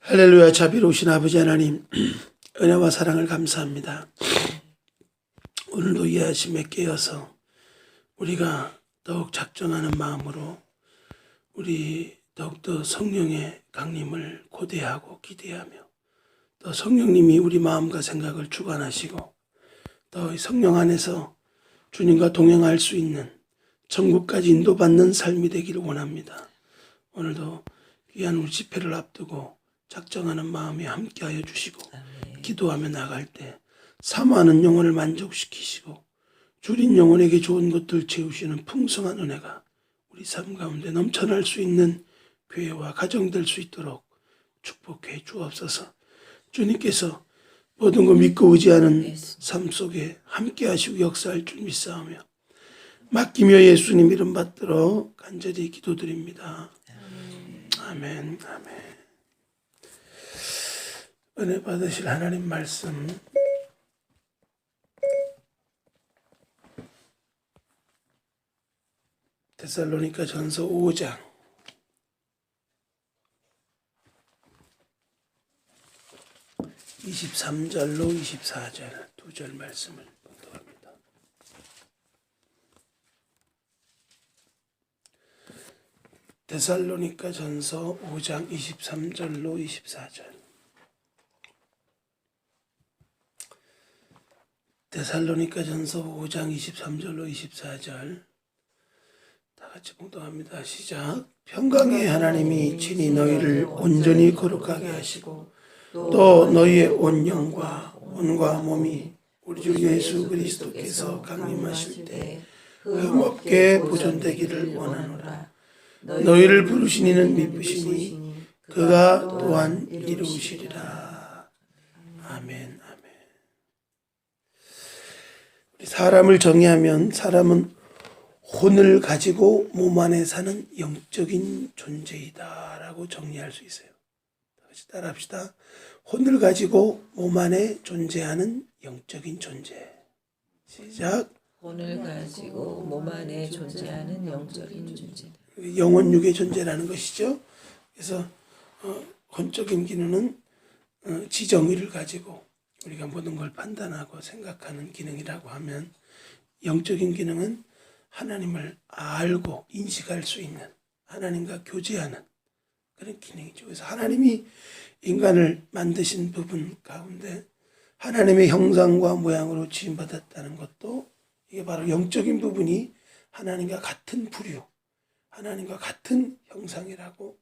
할렐루야. 자비로우신 아버지 하나님, 은혜와 사랑을 감사합니다. 오늘도 이해하심에 깨어서 우리가 더욱 작정하는 마음으로 우리 더욱더 성령의 강림을 고대하고 기대하며 또 성령님이 우리 마음과 생각을 주관하시고 더 성령 안에서 주님과 동행할 수 있는 천국까지 인도받는 삶이 되기를 원합니다. 오늘도 귀한 우리 집회를 앞두고 작정하는 마음에 함께하여 주시고 기도하며 나갈 때 사모하는 영혼을 만족시키시고 줄인 영혼에게 좋은 것들 채우시는 풍성한 은혜가 우리 삶 가운데 넘쳐날 수 있는 교회와 가정 될 수 있도록 축복해 주옵소서. 주님께서 모든 거 믿고 의지하는 삶 속에 함께하시고 역사할 줄 믿사오며 맡기며 예수님 이름 받들어 간절히 기도드립니다. 아멘. 아멘. 은혜 받으실 하나님 말씀 데살로니가 전서 5장 23절로 24절 두 절 말씀을 봉독합니다. 데살로니가 전서 5장 23절로 24절. 데살로니가 전서 5장 23절로 24절 다 같이 봉독합니다. 시작. 평강의 하나님이 친히 너희를 온전히 거룩하게 하시고 또 너희의 온 영과 온과 몸이 우리 주 예수 그리스도께서 강림하실 때 흠없게 보존되기를 원하노라. 너희를 부르신 이는 미쁘시니 그가 또한 이루시리라. 아멘. 사람을 정의하면 사람은 혼을 가지고 몸 안에 사는 영적인 존재이다 라고 정리할 수 있어요. 다시 따라합시다. 혼을 가지고 몸 안에 존재하는 영적인 존재. 시작. 혼을 가지고 몸 안에 존재하는 영적인 존재. 영혼 육의 존재라는 것이죠. 그래서 혼적인 기능은 지정의를 가지고 우리가 모든 걸 판단하고 생각하는 기능이라고 하면 영적인 기능은 하나님을 알고 인식할 수 있는 하나님과 교제하는 그런 기능이죠. 그래서 하나님이 인간을 만드신 부분 가운데 하나님의 형상과 모양으로 지음받았다는 것도 이게 바로 영적인 부분이 하나님과 같은 부류, 하나님과 같은 형상이라고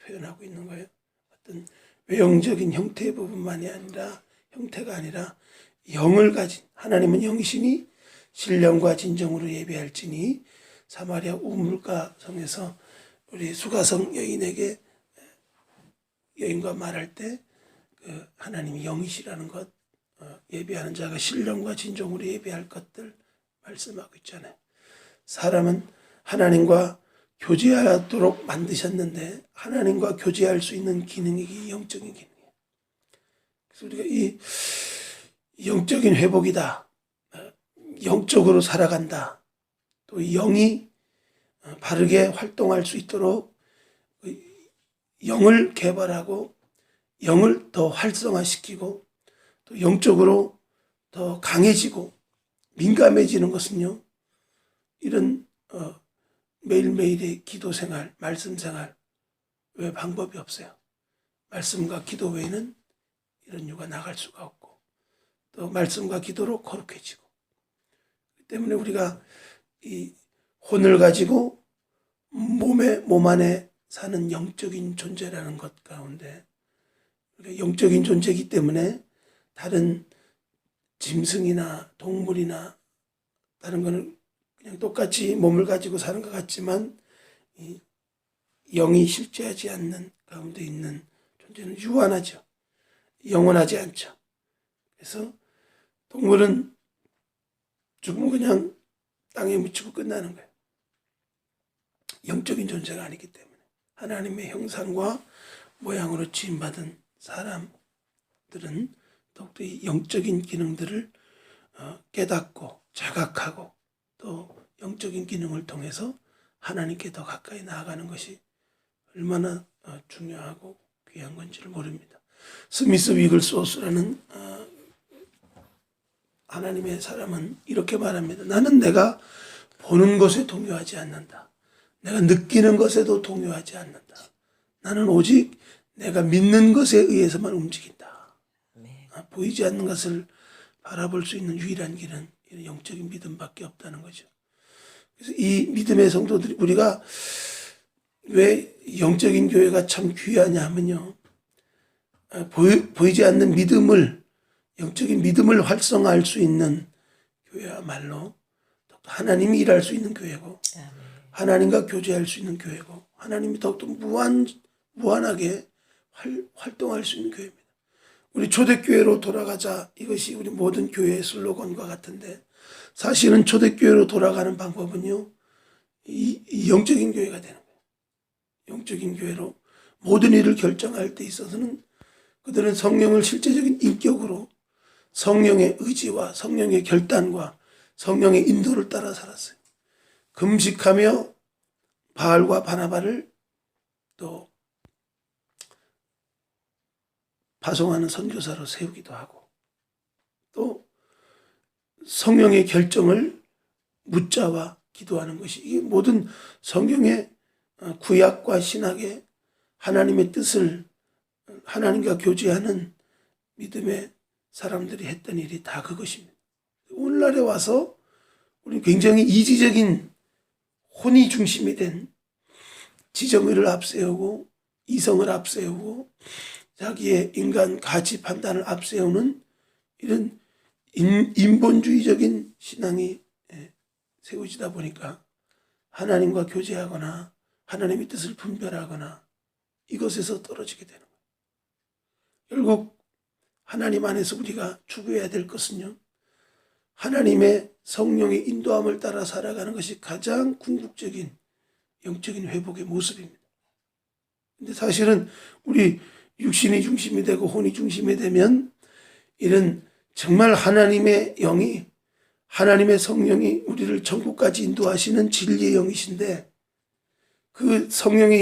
표현하고 있는 거예요. 어떤 외형적인 형태의 부분만이 아니라 형태가 아니라 영을 가진 하나님은 영이시니 신령과 진정으로 예배할지니 사마리아 우물가 성에서 우리 수가성 여인에게 여인과 말할 때 그 하나님이 영이시라는 것 예배하는 자가 신령과 진정으로 예배할 것들 말씀하고 있잖아요. 사람은 하나님과 교제하도록 만드셨는데 하나님과 교제할 수 있는 기능이 영적인 기능이에요. 그래서 우리가 이 영적인 회복이다. 영적으로 살아간다. 또 영이 바르게 활동할 수 있도록 영을 개발하고 영을 더 활성화시키고 또 영적으로 더 강해지고 민감해지는 것은요. 이런 매일매일의 기도 생활, 말씀 생활 외 방법이 없어요. 말씀과 기도 외에는 이런 유가 나갈 수가 없고 또 말씀과 기도로 거룩해지고 그렇기 때문에 우리가 이 혼을 가지고 몸 안에 사는 영적인 존재라는 것 가운데 우리가 영적인 존재이기 때문에 다른 짐승이나 동물이나 다른 거는 그냥 똑같이 몸을 가지고 사는 것 같지만 이 영이 실제하지 않는 가운데 있는 존재는 유한하죠. 영원하지 않죠. 그래서 동물은 죽으면 그냥 땅에 묻히고 끝나는 거예요. 영적인 존재가 아니기 때문에 하나님의 형상과 모양으로 지음받은 사람들은 더욱더 이 영적인 기능들을 깨닫고 자각하고 또 영적인 기능을 통해서 하나님께 더 가까이 나아가는 것이 얼마나 중요하고 귀한 건지를 모릅니다. 스미스 위글스워스라는 하나님의 사람은 이렇게 말합니다. 나는 내가 보는 것에 동요하지 않는다. 내가 느끼는 것에도 동요하지 않는다. 나는 오직 내가 믿는 것에 의해서만 움직인다. 보이지 않는 것을 바라볼 수 있는 유일한 길은 이런 영적인 믿음밖에 없다는 거죠. 그래서 이 믿음의 성도들이, 우리가 왜 영적인 교회가 참 귀하냐 하면요, 보이지 않는 믿음을, 영적인 믿음을 활성화할 수 있는 교회야말로 하나님이 일할 수 있는 교회고, 하나님과 교제할 수 있는 교회고, 하나님이 더욱더 무한하게 활동할 수 있는 교회입니다. 우리 초대교회로 돌아가자, 이것이 우리 모든 교회의 슬로건과 같은데, 사실은 초대교회로 돌아가는 방법은요, 이 영적인 교회가 되는 거예요. 영적인 교회로 모든 일을 결정할 때 있어서는 그들은 성령을 실제적인 인격으로 성령의 의지와 성령의 결단과 성령의 인도를 따라 살았어요. 금식하며 바알과 바나바를 또 파송하는 선교사로 세우기도 하고, 또 성령의 결정을 묻자와 기도하는 것이, 이게 모든 성경의 구약과 신학의 하나님의 뜻을, 하나님과 교제하는 믿음의 사람들이 했던 일이 다 그것입니다. 오늘날에 와서 우리 굉장히 이지적인 혼이 중심이 된 지정의를 앞세우고 이성을 앞세우고 자기의 인간 가치 판단을 앞세우는 이런 인본주의적인 신앙이 세워지다 보니까 하나님과 교제하거나 하나님의 뜻을 분별하거나 이것에서 떨어지게 되는 거예요. 결국 하나님 안에서 우리가 추구해야 될 것은요, 하나님의 성령의 인도함을 따라 살아가는 것이 가장 궁극적인 영적인 회복의 모습입니다. 근데 사실은 우리 육신이 중심이 되고 혼이 중심이 되면 이런 정말 하나님의 영이, 하나님의 성령이 우리를 천국까지 인도하시는 진리의 영이신데, 그 성령의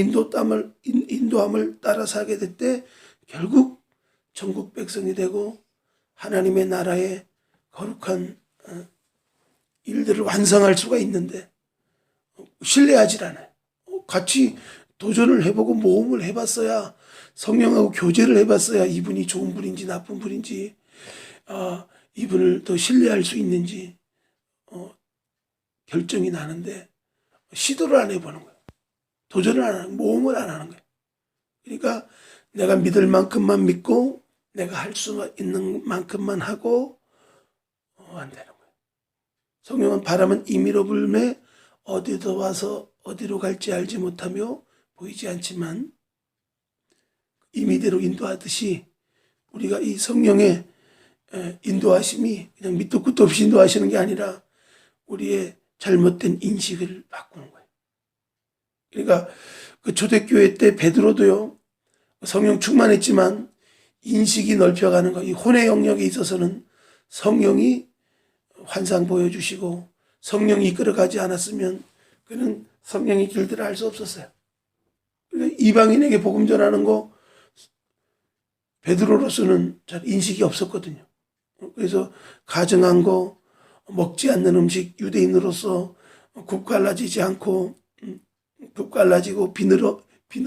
인도함을 따라 살게 될 때 결국 천국 백성이 되고 하나님의 나라의 거룩한 일들을 완성할 수가 있는데 신뢰하지 않아요. 같이 도전을 해보고 모험을 해봤어야, 성령하고 교제를 해봤어야 이분이 좋은 분인지 나쁜 분인지, 이분을 더 신뢰할 수 있는지 결정이 나는데 시도를 안 해보는 거예요. 도전을 안 하는, 모험을 안 하는 거예요. 그러니까 내가 믿을 만큼만 믿고 내가 할 수 있는 만큼만 하고 안 되는 거예요. 성령은 바람은 임의로 불매 어디서 와서 어디로 갈지 알지 못하며 보이지 않지만 임의대로 인도하듯이 우리가 이 성령의 인도하심이 그냥 밑도 끝도 없이 인도하시는 게 아니라 우리의 잘못된 인식을 바꾸는 거예요. 그러니까 그 초대교회 때 베드로도요, 성령 충만했지만 인식이 넓혀가는 거, 이 혼의 영역에 있어서는 성령이 환상 보여주시고 성령이 이끌어가지 않았으면 그는 성령의 길들을 알 수 없었어요. 그러니까 이방인에게 복음 전하는 거 베드로로서는 잘 인식이 없었거든요. 그래서 가증한 거, 먹지 않는 음식, 유대인으로서 굽 갈라지지 않고 굽 갈라지고 비늘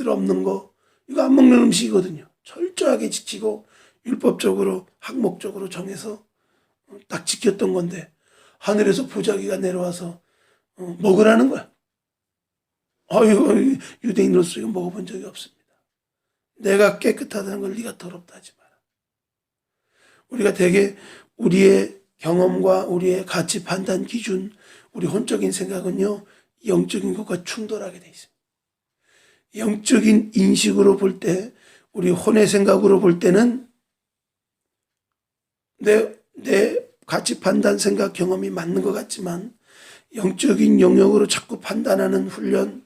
없는 거, 이거 안 먹는 음식이거든요. 철저하게 지키고 율법적으로 학목적으로 정해서 딱 지켰던 건데 하늘에서 보자기가 내려와서 먹으라는 거야. 유대인으로서 이거 먹어본 적이 없습니다. 내가 깨끗하다는 걸 네가 더럽다 하지 마라. 우리가 되게 우리의 경험과 우리의 가치 판단 기준, 우리 혼적인 생각은요, 영적인 것과 충돌하게 돼 있습니다. 영적인 인식으로 볼 때, 우리 혼의 생각으로 볼 때는 내 가치 판단 생각 경험이 맞는 것 같지만 영적인 영역으로 자꾸 판단하는 훈련,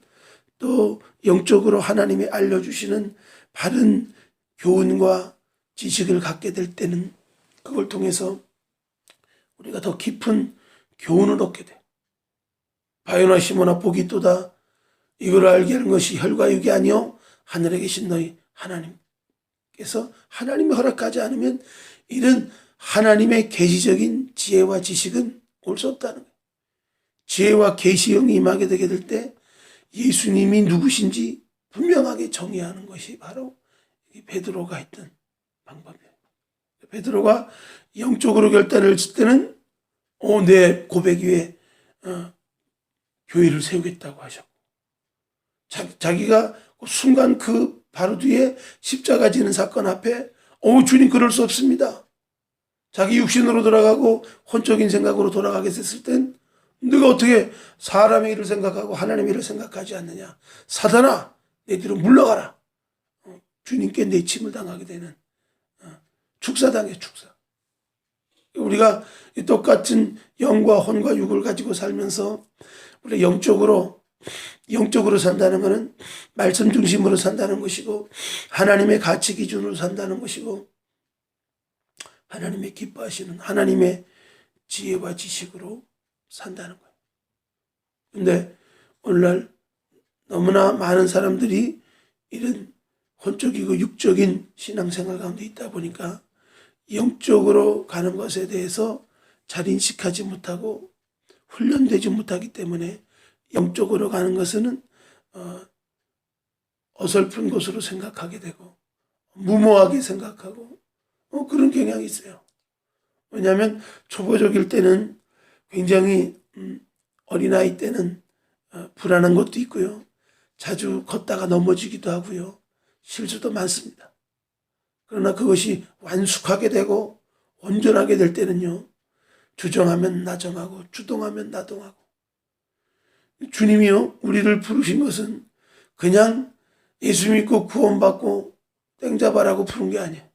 또 영적으로 하나님이 알려주시는 바른 교훈과 지식을 갖게 될 때는 그걸 통해서 우리가 더 깊은 교훈을 얻게 돼. 바요나 시모나 복이 있도다. 이걸 알게 하는 것이 혈과 육이 아니요 하늘에 계신 너희 하나님, 그래서 하나님이 허락하지 않으면 이런 하나님의 계시적인 지혜와 지식은 올 수 없다는 거예요. 지혜와 계시형이 임하게 되게 될 때 예수님이 누구신지 분명하게 정의하는 것이 바로 베드로가 했던 방법이에요. 베드로가 영적으로 결단을 했을 때는 내 고백 위에 교회를 세우겠다고 하셨고, 자기가 순간 그 바로 뒤에 십자가 지는 사건 앞에 주님 그럴 수 없습니다. 자기 육신으로 돌아가고 혼적인 생각으로 돌아가게 됐을 땐 네가 어떻게 사람의 일을 생각하고 하나님의 일을 생각하지 않느냐. 사단아 내 뒤로 물러가라. 주님께 내침을 당하게 되는 축사당해 축사. 우리가 똑같은 영과 혼과 육을 가지고 살면서 우리 영적으로 산다는 것은 말씀 중심으로 산다는 것이고 하나님의 가치 기준으로 산다는 것이고 하나님의 기뻐하시는 하나님의 지혜와 지식으로 산다는 거예요. 근데 오늘날 너무나 많은 사람들이 이런 혼적이고 육적인 신앙생활 가운데 있다 보니까 영적으로 가는 것에 대해서 잘 인식하지 못하고 훈련되지 못하기 때문에 영적으로 가는 것은 어설픈 것으로 생각하게 되고 무모하게 생각하고 그런 경향이 있어요. 왜냐하면 초보적일 때는 굉장히 어린아이 때는 불안한 것도 있고요. 자주 걷다가 넘어지기도 하고요. 실수도 많습니다. 그러나 그것이 완숙하게 되고 온전하게 될 때는요. 주정하면 나정하고 주동하면 나동하고 주님이요 우리를 부르신 것은 그냥 예수 믿고 구원받고 땡잡아라고 부른 게 아니에요.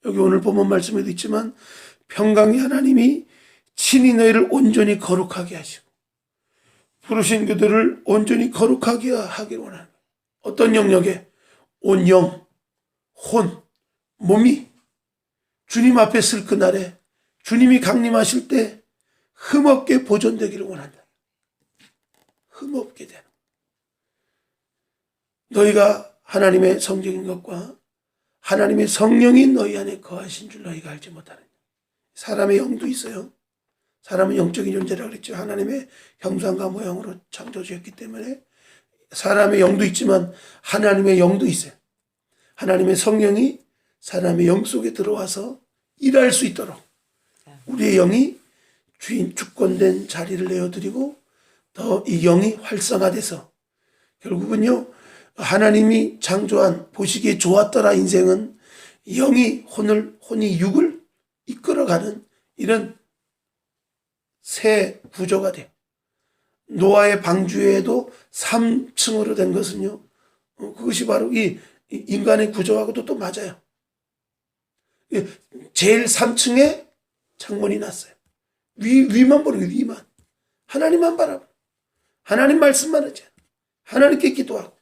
여기 오늘 본문 말씀에도 있지만 평강의 하나님이 친히 너희를 온전히 거룩하게 하시고 부르신 그들을 온전히 거룩하게 하기를 원하는 거예요. 어떤 영역에? 온 영, 혼, 몸이 주님 앞에 설 그날에 주님이 강림하실 때 흠없게 보존되기를 원한다. 흠없게 되는 너희가 하나님의 성령인 것과 하나님의 성령이 너희 안에 거하신 줄 너희가 알지 못하느냐. 사람의 영도 있어요. 사람은 영적인 존재라고 그랬죠. 하나님의 형상과 모양으로 창조되었기 때문에 사람의 영도 있지만 하나님의 영도 있어요. 하나님의 성령이 사람의 영 속에 들어와서 일할 수 있도록 우리의 영이 주권된 자리를 내어드리고 더 이 영이 활성화돼서 결국은요 하나님이 창조한 보시기에 좋았더라 인생은 영이 혼이 육을 이끌어가는 이런 새 구조가 돼요. 노아의 방주에도 3층으로 된 것은요 그것이 바로 이 인간의 구조하고도 또 맞아요. 제일 3층에 창문이 났어요. 위만 보는 거예요. 위만. 하나님만 바라보고 하나님 말씀만 하지 않아요. 하나님께 기도하고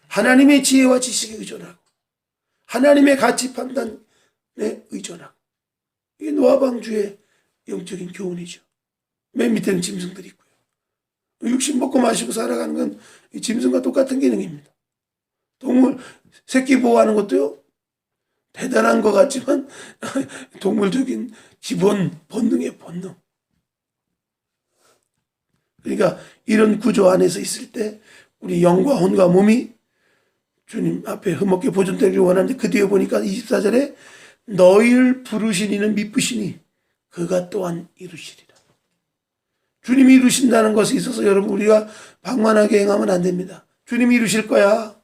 하나님의 지혜와 지식에 의존하고 하나님의 가치 판단에 의존하고 이게 노아 방주의 영적인 교훈이죠. 맨 밑에는 짐승들이 있고요. 육신 먹고 마시고 살아가는 건 짐승과 똑같은 기능입니다. 동물 새끼 보호하는 것도요 대단한 것 같지만 동물적인 기본 본능의 본능. 그러니까 이런 구조 안에서 있을 때 우리 영과 혼과 몸이 주님 앞에 흠없게 보존되기를 원하는데 그 뒤에 보니까 24절에 너희를 부르신 이는 미쁘시니 그가 또한 이루시리라. 주님이 이루신다는 것에 있어서 여러분 우리가 방만하게 행하면 안 됩니다. 주님이 이루실 거야.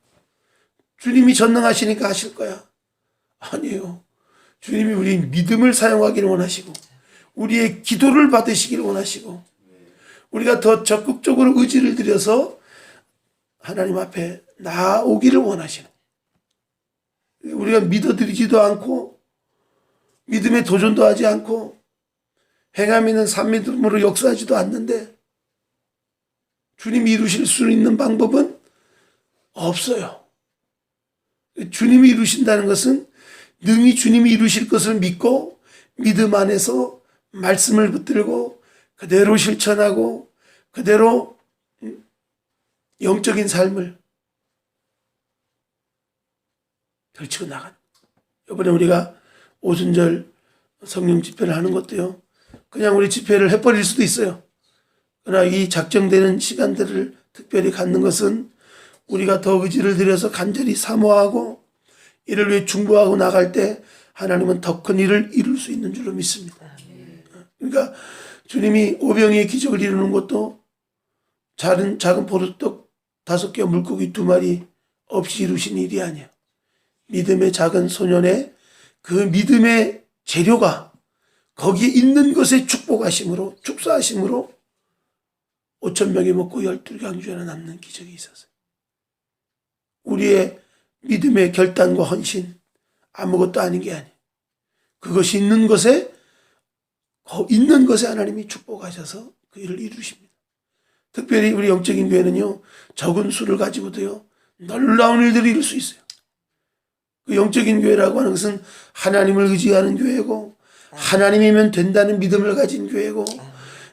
주님이 전능하시니까 하실 거야. 아니에요. 주님이 우리 믿음을 사용하기를 원하시고 우리의 기도를 받으시기를 원하시고 우리가 더 적극적으로 의지를 들여서 하나님 앞에 나아오기를 원하시는 우리가 믿어드리지도 않고 믿음에 도전도 하지 않고 행함 있는 산믿음으로 역사하지도 않는데 주님이 이루실 수 있는 방법은 없어요. 주님이 이루신다는 것은 능히 주님이 이루실 것을 믿고 믿음 안에서 말씀을 붙들고 그대로 실천하고 그대로 영적인 삶을 펼치고 나가는 이번에 우리가 오순절 성령 집회를 하는 것도요. 그냥 우리 집회를 해버릴 수도 있어요. 그러나 이 작정되는 시간들을 특별히 갖는 것은 우리가 더 의지를 들여서 간절히 사모하고 이를 위해 중보하고 나갈 때 하나님은 더 큰 일을 이룰 수 있는 줄로 믿습니다. 그러니까 주님이 오병이의 기적을 이루는 것도 작은 포도떡 5개 물고기 2마리 없이 이루신 일이 아니에요. 믿음의 작은 소년의 그 믿음의 재료가 거기에 있는 것에 축복하심으로 축사하심으로 5,000명이 먹고 12강주 하나 남는 기적이 있었어요. 우리의 믿음의 결단과 헌신 아무것도 아닌 게 아니에요. 그것이 있는 것에 하나님이 축복하셔서 그 일을 이루십니다. 특별히 우리 영적인 교회는요. 적은 수를 가지고도요. 놀라운 일들을 이룰 수 있어요. 그 영적인 교회라고 하는 것은 하나님을 의지하는 교회고 하나님이면 된다는 믿음을 가진 교회고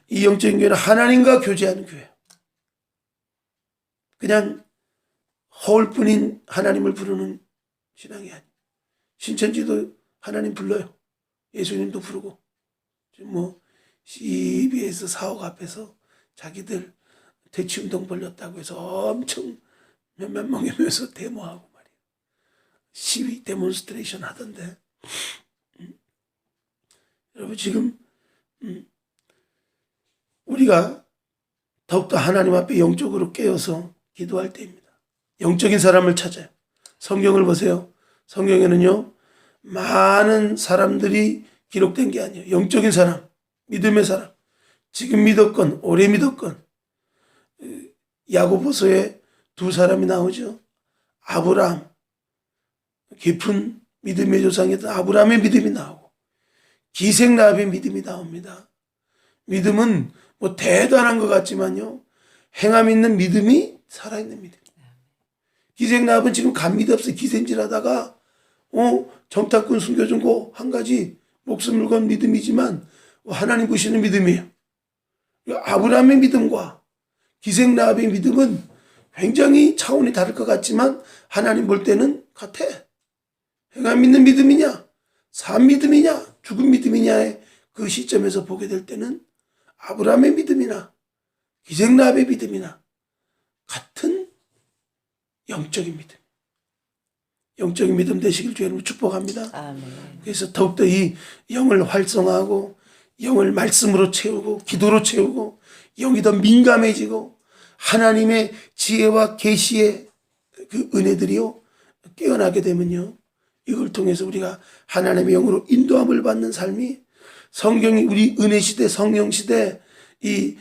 이 영적인 교회는 하나님과 교제하는 교회예요. 그냥 허울뿐인 하나님을 부르는 신앙이 아니에요. 신천지도 하나님 불러요. 예수님도 부르고 뭐 CBS 사옥 앞에서 자기들 대치운동 벌렸다고 해서 엄청 몇몇 명이 모여서 데모하고 말이에요. 시위 데몬스트레이션 하던데 여러분 지금 우리가 더욱더 하나님 앞에 영적으로 깨어서 기도할 때입니다. 영적인 사람을 찾아요. 성경을 보세요. 성경에는요. 많은 사람들이 기록된 게 아니에요. 영적인 사람, 믿음의 사람, 지금 믿었건 오래 믿었건 야고보서에 2사람이 나오죠. 아브라함, 깊은 믿음의 조상이었던 아브라함의 믿음이 나오고 기생라합의 믿음이 나옵니다. 믿음은 뭐 대단한 것 같지만요. 행함 있는 믿음이 살아있는 믿음. 기생라합은 지금 감미도 없어 기생질하다가 정탐꾼 숨겨준 거 한 가지 목숨을 건 믿음이지만 하나님 보시는 믿음이에요. 아브라함의 믿음과 기생라합의 믿음은 굉장히 차원이 다를 것 같지만 하나님 볼 때는 같아. 행함 있는 믿음이냐 산 믿음이냐 죽은 믿음이냐의 그 시점에서 보게 될 때는 아브라함의 믿음이나 기생라합의 믿음이나 같은 영적인 믿음. 영적인 믿음 되시길 주님으로 축복합니다. 아멘. 그래서 더욱더 이 영을 활성화하고 영을 말씀으로 채우고 기도로 채우고 영이 더 민감해지고 하나님의 지혜와 계시의 그 은혜들이요 깨어나게 되면요 이걸 통해서 우리가 하나님의 영으로 인도함을 받는 삶이 성경이 우리 은혜 시대 성령 시대 이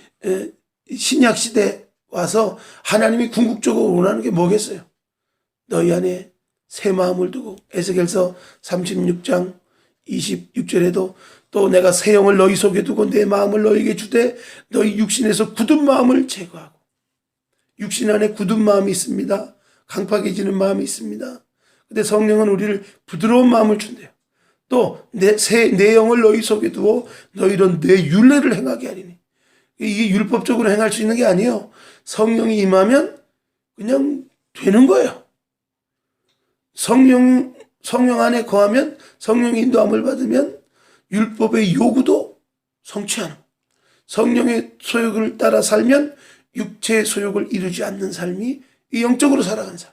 신약 시대 와서 하나님이 궁극적으로 원하는 게 뭐겠어요? 너희 안에 새 마음을 두고 에스겔서 36장 26절에도 또 내가 새 영을 너희 속에 두고 내 마음을 너희에게 주되 너희 육신에서 굳은 마음을 제거하고 육신 안에 굳은 마음이 있습니다. 강팍해지는 마음이 있습니다. 근데 성령은 우리를 부드러운 마음을 준대요. 또 내 영을 너희 속에 두어 너희로 내 율례를 행하게 하리니 이게 율법적으로 행할 수 있는 게 아니에요. 성령이 임하면 그냥 되는 거예요. 성령 안에 거하면 성령의 인도함을 받으면 율법의 요구도 성취하는 성령의 소욕을 따라 살면 육체의 소욕을 이루지 않는 삶이 이 영적으로 살아가는 삶.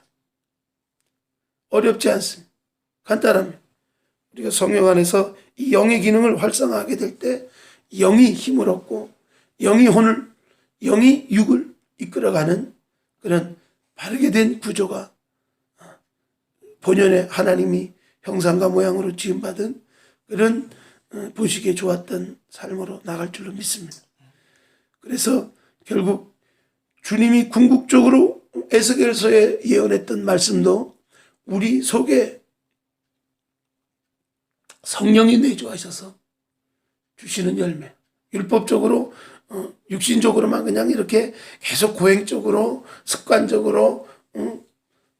어렵지 않습니다. 간단합니다. 우리가 성령 안에서 이 영의 기능을 활성화하게 될 때 영이 힘을 얻고 영이 육을 이끌어가는 그런 바르게 된 구조가 본연의 하나님이 형상과 모양으로 지음받은 그런 보시기에 좋았던 삶으로 나갈 줄로 믿습니다. 그래서 결국 주님이 궁극적으로 에스겔서에 예언했던 말씀도 우리 속에 성령이 내주하셔서 주시는 열매. 율법적으로 육신적으로만 그냥 이렇게 계속 고행적으로 습관적으로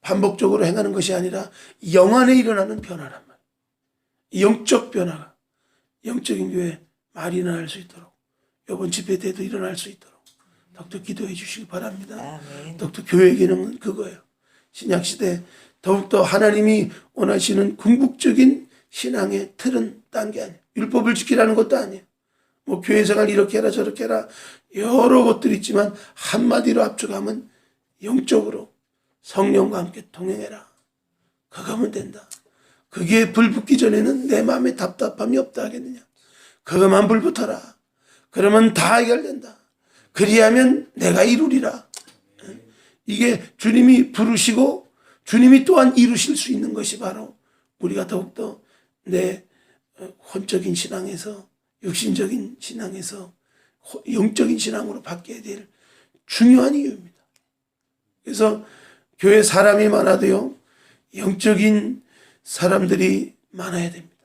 반복적으로 행하는 것이 아니라 영 안에 일어나는 변화란 말이에요. 영적 변화가 영적인 교회 말이 일어날 수 있도록 이번 집회 때도 일어날 수 있도록 더욱더 기도해 주시기 바랍니다. 아멘. 더욱더 교회의 기능은 그거예요. 신약시대 더욱더 하나님이 원하시는 궁극적인 신앙의 틀은 딴 게 아니에요. 율법을 지키라는 것도 아니에요. 뭐 교회 생활 이렇게 해라 저렇게 해라 여러 것들이 있지만 한마디로 압축하면 영적으로 성령과 함께 동행해라. 그거 하면 된다. 그게 불 붙기 전에는 내 마음에 답답함이 없다 하겠느냐. 그것만 불 붙어라. 그러면 다 해결된다. 그리하면 내가 이루리라. 이게 주님이 부르시고 주님이 또한 이루실 수 있는 것이 바로 우리가 더욱더 내 혼적인 신앙에서 육신적인 신앙에서 영적인 신앙으로 바뀌어야 될 중요한 이유입니다. 그래서 교회 사람이 많아도요 영적인 사람들이 많아야 됩니다.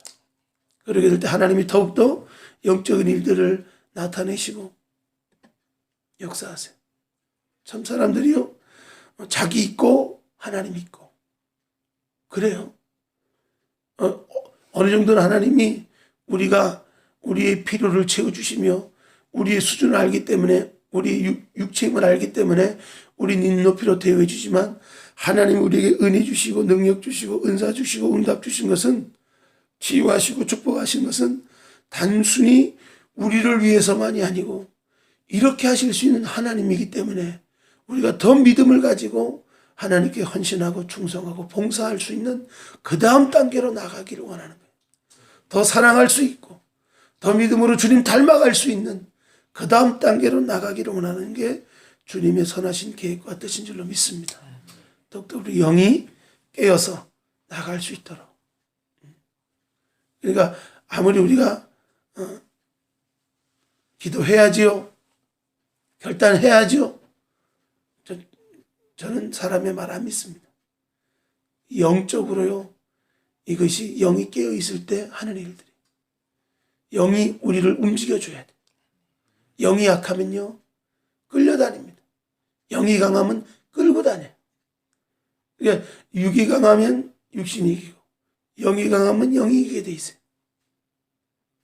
그러게 될 때 하나님이 더욱더 영적인 일들을 나타내시고 역사하세요. 참 사람들이요 자기 있고 하나님 있고 그래요. 어느 정도는 하나님이 우리가 우리의 필요를 채워주시며 우리의 수준을 알기 때문에 우리의 육체임을 알기 때문에 우리 눈높이로 대우해 주지만 하나님이 우리에게 은혜 주시고 능력 주시고 은사 주시고 응답 주신 것은 치유하시고 축복하신 것은 단순히 우리를 위해서만이 아니고 이렇게 하실 수 있는 하나님이기 때문에 우리가 더 믿음을 가지고 하나님께 헌신하고 충성하고 봉사할 수 있는 그 다음 단계로 나가기를 원하는 거예요. 더 사랑할 수 있고 더 믿음으로 주님 닮아갈 수 있는 그 다음 단계로 나가기를 원하는 게 주님의 선하신 계획과 뜻인 줄로 믿습니다. 더욱더 우리 영이 깨어서 나갈 수 있도록. 그러니까 아무리 우리가 기도해야지요. 결단해야지요. 저는 사람의 말 안 믿습니다. 영적으로요. 이것이 영이 깨어 있을 때 하는 일들이. 영이 우리를 움직여줘야 돼. 영이 약하면요. 끌려다닙니다. 영이 강하면 끌고 다녀요. 그러니까 육이 강하면 육신이 이기고 영이 강하면 영이 이기게 돼 있어요.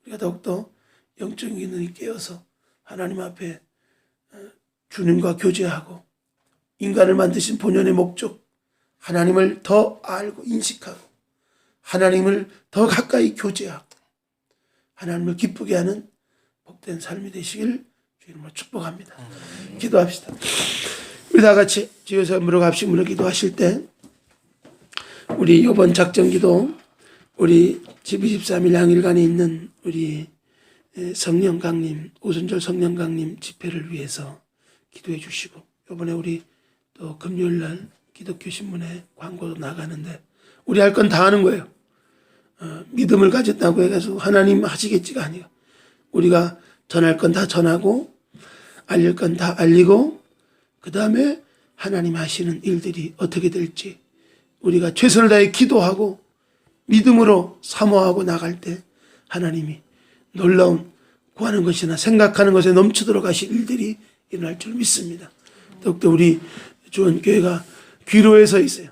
우리가 더욱더 영적인 눈이 깨어서 하나님 앞에 주님과 교제하고 인간을 만드신 본연의 목적 하나님을 더 알고 인식하고 하나님을 더 가까이 교제하고 하나님을 기쁘게 하는 복된 삶이 되시길 주님으로 축복합니다. 기도합시다. 우리 다 같이 주여서 물어갑시므로 기도하실 때 우리 이번 작정기도 우리 12.13일 양일간에 있는 우리 성령강림 오순절 성령강림 집회를 위해서 기도해 주시고 이번에 우리 또 금요일날 기독교 신문에 광고도 나가는데 우리 할 건 다 하는 거예요. 믿음을 가졌다고 해가지고 하나님 하시겠지가 아니에요. 우리가 전할 건 다 전하고 알릴 건 다 알리고 그 다음에 하나님 하시는 일들이 어떻게 될지 우리가 최선을 다해 기도하고 믿음으로 사모하고 나갈 때 하나님이 놀라운 구하는 것이나 생각하는 것에 넘치도록 하실 일들이 일어날 줄 믿습니다. 더욱더 우리 주원교회가 귀로에 서 있어요.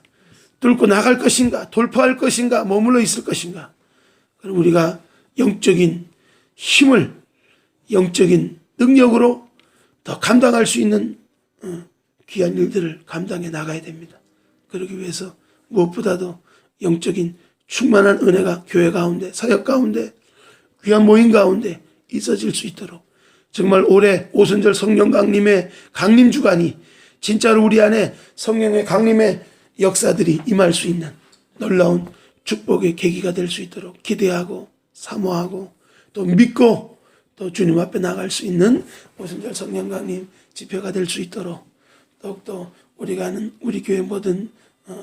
뚫고 나갈 것인가 돌파할 것인가 머물러 있을 것인가. 그럼 우리가 영적인 힘을 영적인 능력으로 더 감당할 수 있는 귀한 일들을 감당해 나가야 됩니다. 그러기 위해서 무엇보다도 영적인 충만한 은혜가 교회 가운데 사역 가운데 귀한 모임 가운데 있어질 수 있도록 정말 올해 오순절 성령 강림의 강림 주간이 진짜로 우리 안에 성령의 강림의 역사들이 임할 수 있는 놀라운 축복의 계기가 될 수 있도록 기대하고 사모하고 또 믿고 또 주님 앞에 나갈 수 있는 오순절 성령 강림 집회가 될 수 있도록 더욱더 우리가 아는 우리 교회 모든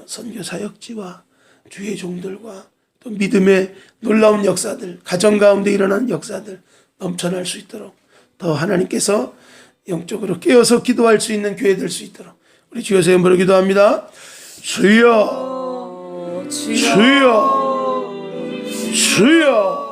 선교 사역지와 주의 종들과 또 믿음의 놀라운 역사들 가정 가운데 일어난 역사들 넘쳐날 수 있도록 더 하나님께서 영적으로 깨어서 기도할 수 있는 교회 될 수 있도록 우리 주여서 연보로 기도합니다. 주여 주여 주여